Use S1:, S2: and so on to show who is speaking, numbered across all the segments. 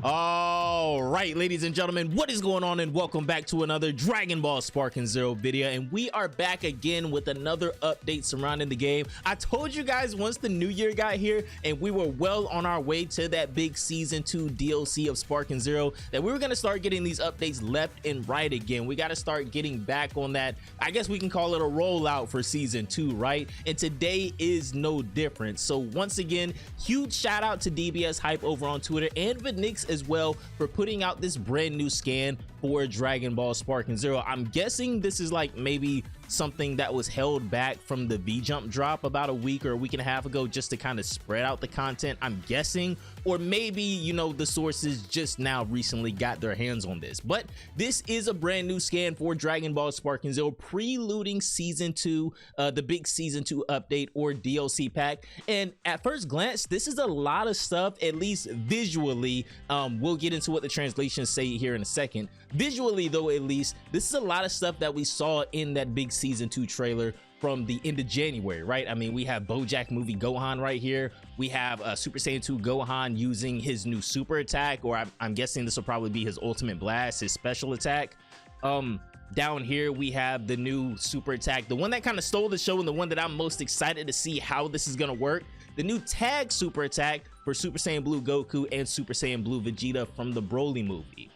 S1: All right, ladies and gentlemen, what is going on, and welcome back to another Dragon Ball Sparking Zero video. And we are back again with another update surrounding the game. I told you guys once the new year got here and we were well on our way to that big season 2 DLC of Sparking Zero that we were going to start getting these updates left and right again. We got to start getting back on that. I guess we can call it a rollout for season 2, right? And today is no different. So once again, huge shout out to dbsz hype over on Twitter and Vanix as well for putting out this brand new scan for Dragon Ball Sparking Zero. I'm guessing this is like maybe something that was held back from the V-Jump drop about a week or a week and a half ago just to kind of spread out the content, I'm guessing. Or maybe, you know, the sources just now recently got their hands on this. But this is a brand new scan for Dragon Ball Sparking Zero, preluding season 2, the big season 2 update or DLC pack. And at first glance, this is a lot of stuff, at least visually. We'll get into what the translations say here in a second. Visually though, at least, this is a lot of stuff that we saw in that big season 2 trailer from the end of January, right? I mean, we have BoJack movie Gohan right here. We have Super Saiyan 2 Gohan using his new super attack, or I'm guessing this will probably be his ultimate blast, his special attack. Down here we have the new super attack, the one that kind of stole the show and the one that I'm most excited to see how this is gonna work. The new tag super attack for Super Saiyan Blue Goku and Super Saiyan Blue Vegeta from the Broly movie.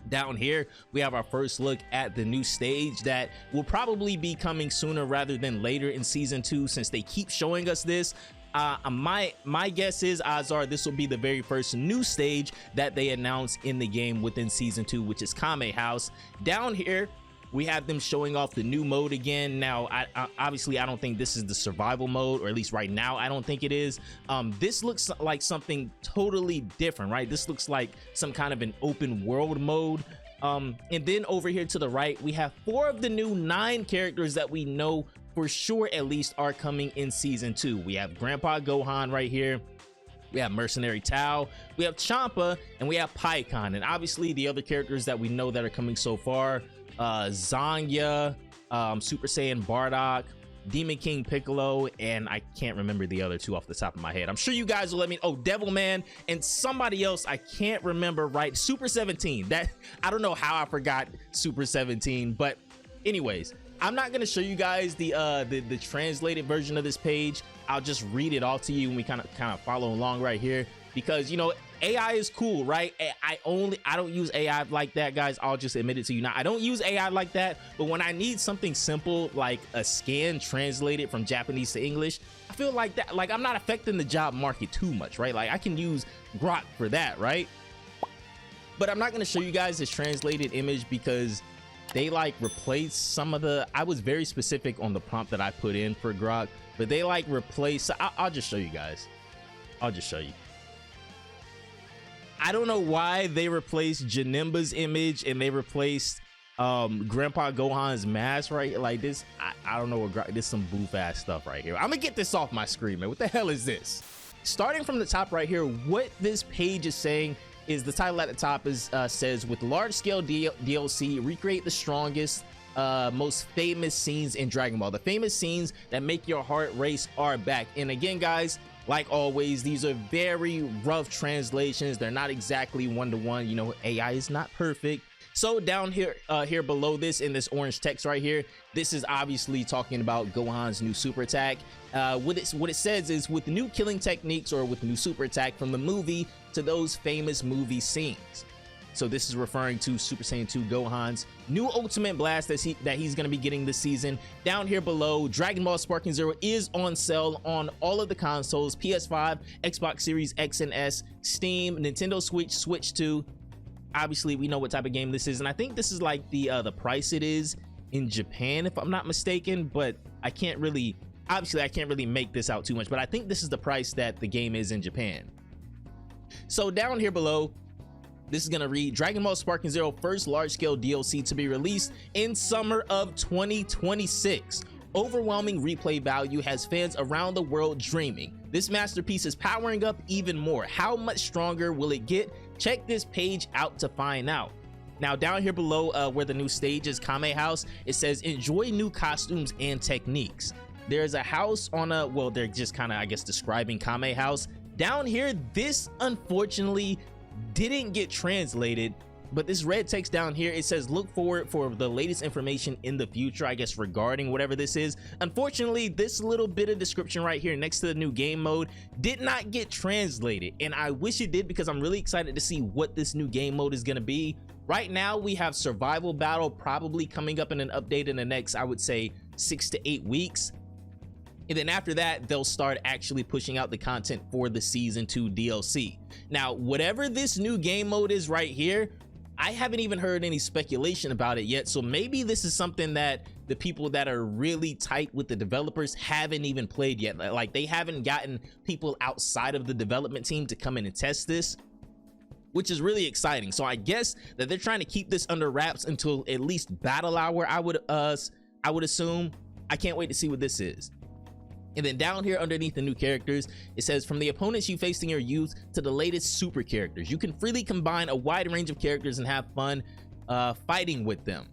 S1: Down here we have our first look at the new stage that will probably be coming sooner rather than later in season 2, since they keep showing us this. My guess is, odds are, this will be the very first new stage that they announce in the game within season 2, which is Kame House. Down here we have them showing off the new mode again. Now, obviously, I don't think this is the survival mode, or at least right now, I don't think it is. This looks like something totally different, right? This looks like some kind of an open world mode. And then over here to the right, we have 4 of the new 9 characters that we know for sure at least are coming in season 2. We have Grandpa Gohan right here. We have Mercenary Tao, we have Champa, and we have Pikkon. And obviously the other characters that we know that are coming so far, Zanya, Super Saiyan Bardock, Demon King Piccolo, and I can't remember the other 2 off the top of my head. I'm sure you guys will let me. Oh, Devilman and somebody else I can't remember, right? Super 17. That, I don't know how I forgot Super 17, but anyways, I'm not gonna show you guys the translated version of this page. I'll just read it all to you and we kind of follow along right here, because you know, AI is cool, right? I don't use AI like that, guys. I'll just admit it to you now. I don't use AI like that, but when I need something simple like a scan translated from Japanese to English, I feel like that, like I'm not affecting the job market too much, right? Like I can use Grok for that, right? But I'm not gonna show you guys this translated image because they like replace some of the, I was very specific on the prompt that I put in for Grok, but they like replace, I'll just show you guys. I'll just show you. I don't know why they replaced Janemba's image and they replaced Grandpa Gohan's mask, right? Like this, I don't know what, this is some boof ass stuff right here. I'm gonna get this off my screen, man. What the hell is this? Starting from the top right here, what this page is saying is, the title at the top is says, with large scale DLC, recreate the strongest, most famous scenes in Dragon Ball. The famous scenes that make your heart race are back. And again, guys, like always, these are very rough translations. They're not exactly one-to-one. You know, AI is not perfect. So down here here below this, in this orange text right here, this is obviously talking about Gohan's new super attack. What it says is, with new killing techniques, or with new super attack from the movie to those famous movie scenes. So this is referring to Super Saiyan 2 Gohan's new ultimate blast that he's going to be getting this season. Down here below, Dragon Ball Sparking Zero is on sale on all of the consoles: PS5, Xbox Series X and S, Steam, Nintendo Switch, Switch 2. Obviously, we know what type of game this is, and I think this is like the price it is in Japan, if I'm not mistaken. But I can't really, obviously, I can't really make this out too much, but I think this is the price that the game is in Japan. So down here below, this is gonna read, Dragon Ball Sparking Zero first large-scale DLC to be released in summer of 2026. Overwhelming replay value has fans around the world dreaming. This masterpiece is powering up even more. How much stronger will it get? Check this page out to find out. Now down here below, where the new stage is, Kame House, it says enjoy new costumes and techniques. There's a house on a, well, they're just kind of, I guess, describing Kame House. Down here, this unfortunately didn't get translated. But this red text down here, it says look forward for the latest information in the future, I guess, regarding whatever this is. Unfortunately, this little bit of description right here next to the new game mode did not get translated, and I wish it did, because I'm really excited to see what this new game mode is going to be. Right now we have survival battle probably coming up in an update in the next, I would say, 6 to 8 weeks. And then after that, they'll start actually pushing out the content for the season 2 DLC. Now, whatever this new game mode is right here, I haven't even heard any speculation about it yet. So maybe this is something that the people that are really tight with the developers haven't even played yet. Like, they haven't gotten people outside of the development team to come in and test this, which is really exciting. So I guess that they're trying to keep this under wraps until at least Battle Hour, I would assume. I can't wait to see what this is. And then down here underneath the new characters, it says from the opponents you faced in your youth to the latest super characters, you can freely combine a wide range of characters and have fun fighting with them.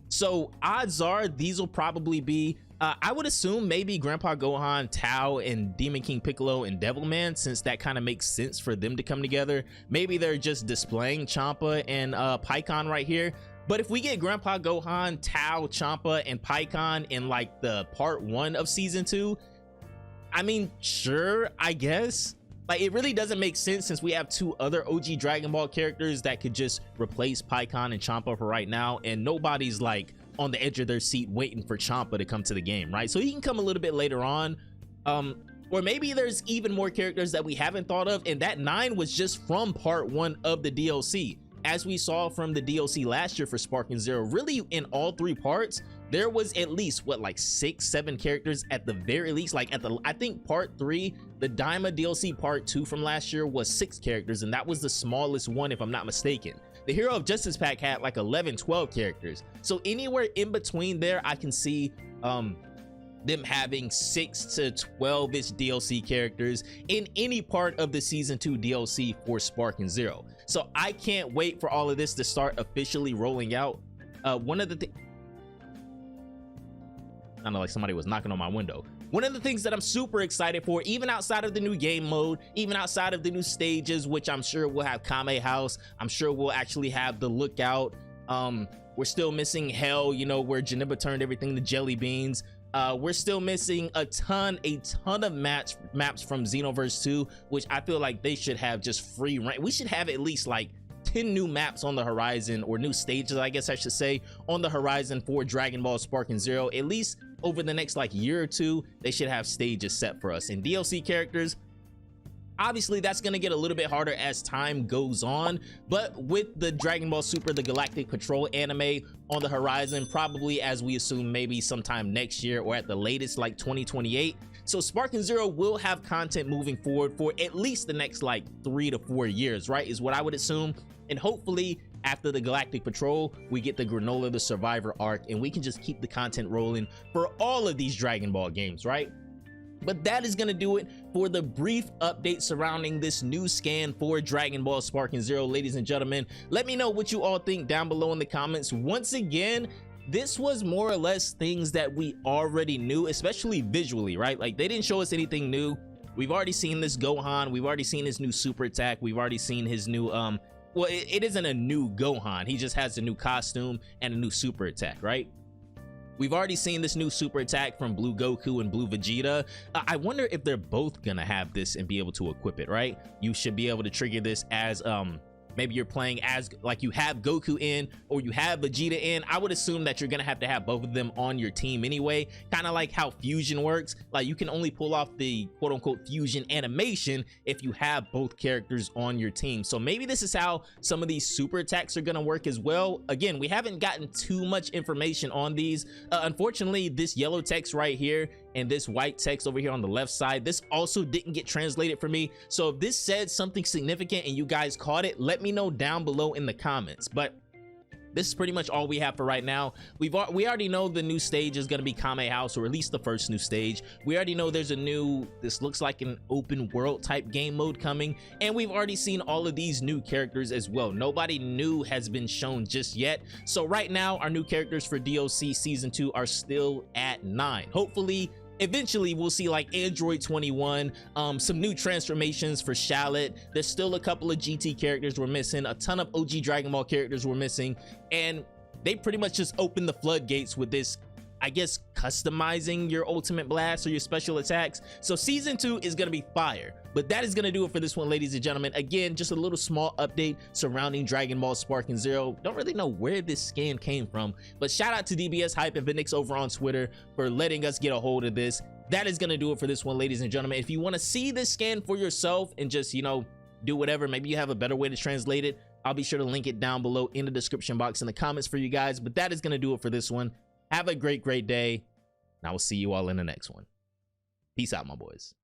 S1: So odds are these will probably be, I would assume maybe Grandpa Gohan, Tao, and Demon King Piccolo and Devilman, since that kind of makes sense for them to come together. Maybe they're just displaying Champa and Pikkon right here. But if we get Grandpa Gohan, Tao, Champa, and Pikkon in like the part 1 of season 2, I mean, sure, I guess. Like, it really doesn't make sense since we have 2 other OG Dragon Ball characters that could just replace Pikkon and Champa for right now, and nobody's like on the edge of their seat waiting for Champa to come to the game, right? So he can come a little bit later on. Or maybe there's even more characters that we haven't thought of, and that 9 was just from part 1 of the DLC. As we saw from the DLC last year for Sparking Zero, really in all 3 parts, there was at least what, like 6-7 characters at the very least. Like at the, I think part 3, the Daima DLC part 2 from last year was 6 characters, and that was the smallest one if I'm not mistaken. The Hero of Justice pack had like 11-12 characters. So anywhere in between there, I can see them having 6 to 12-ish DLC characters in any part of the season 2 DLC for Sparking Zero. So I can't wait for all of this to start officially rolling out. One of the things, I don't know, like somebody was knocking on my window. One of the things that I'm super excited for, even outside of the new game mode, even outside of the new stages, which I'm sure we'll have Kame House, I'm sure we'll actually have the Lookout. We're still missing Hell, you know, where Janemba turned everything to jelly beans. We're still missing a ton of maps from Xenoverse 2, which I feel like they should have just free reign. We should have at least like 10 new maps on the horizon, or new stages, I guess I should say, on the horizon for Dragon Ball Sparking Zero. At least over the next like year or 2, they should have stages set for us. And DLC characters, obviously that's going to get a little bit harder as time goes on, but with the Dragon Ball Super the Galactic Patrol anime on the horizon, probably, as we assume, maybe sometime next year, or at the latest like 2028. So Sparking Zero will have content moving forward for at least the next like 3 to 4 years, right, is what I would assume. And hopefully after the Galactic Patrol, we get the Granola the Survivor arc, and we can just keep the content rolling for all of these Dragon Ball games, right? But that is going to do it for the brief update surrounding this new scan for Dragon Ball Sparking Zero. Ladies and gentlemen, let me know what you all think down below in the comments. Once again, this was more or less things that we already knew, especially visually, right? Like, they didn't show us anything new. We've already seen this Gohan. We've already seen his new super attack. We've already seen his new, well, it isn't a new Gohan. He just has a new costume and a new super attack, right? We've already seen this new super attack from Blue Goku and Blue Vegeta. I wonder if they're both gonna have this and be able to equip it, right? You should be able to trigger this as maybe you're playing as, like, you have Goku in or you have Vegeta in. I would assume that you're gonna have to have both of them on your team anyway, kind of like how fusion works. Like, you can only pull off the quote-unquote fusion animation if you have both characters on your team. So maybe this is how some of these super attacks are gonna work as well. Again, we haven't gotten too much information on these. Unfortunately, this yellow text right here and this white text over here on the left side, this also didn't get translated for me. So if this said something significant and you guys caught it, let me know down below in the comments. But this is pretty much all we have for right now. We already know the new stage is going to be Kame House, or at least the first new stage. We already know there's a new, this looks like an open world type game mode coming, and we've already seen all of these new characters as well. Nobody new has been shown just yet. So right now, our new characters for DLC Season 2 are still at 9. Hopefully Eventually we'll see like Android 21, some new transformations for Shallot. There's still a couple of GT characters we're missing, a ton of OG Dragon Ball characters we're missing, and they pretty much just opened the floodgates with this, I guess, customizing your ultimate blast or your special attacks. So season 2 is gonna be fire. But that is gonna do it for this one, ladies and gentlemen. Again, just a little small update surrounding Dragon Ball Sparking Zero. Don't really know where this scan came from, but shout out to DBS Hype and Vinix over on Twitter for letting us get a hold of this. That is gonna do it for this one, ladies and gentlemen. If you want to see this scan for yourself and just, you know, do whatever, maybe you have a better way to translate it, I'll be sure to link it down below in the description box in the comments for you guys. But that is gonna do it for this one. Have a great day, and I will see you all in the next one. Peace out, my boys.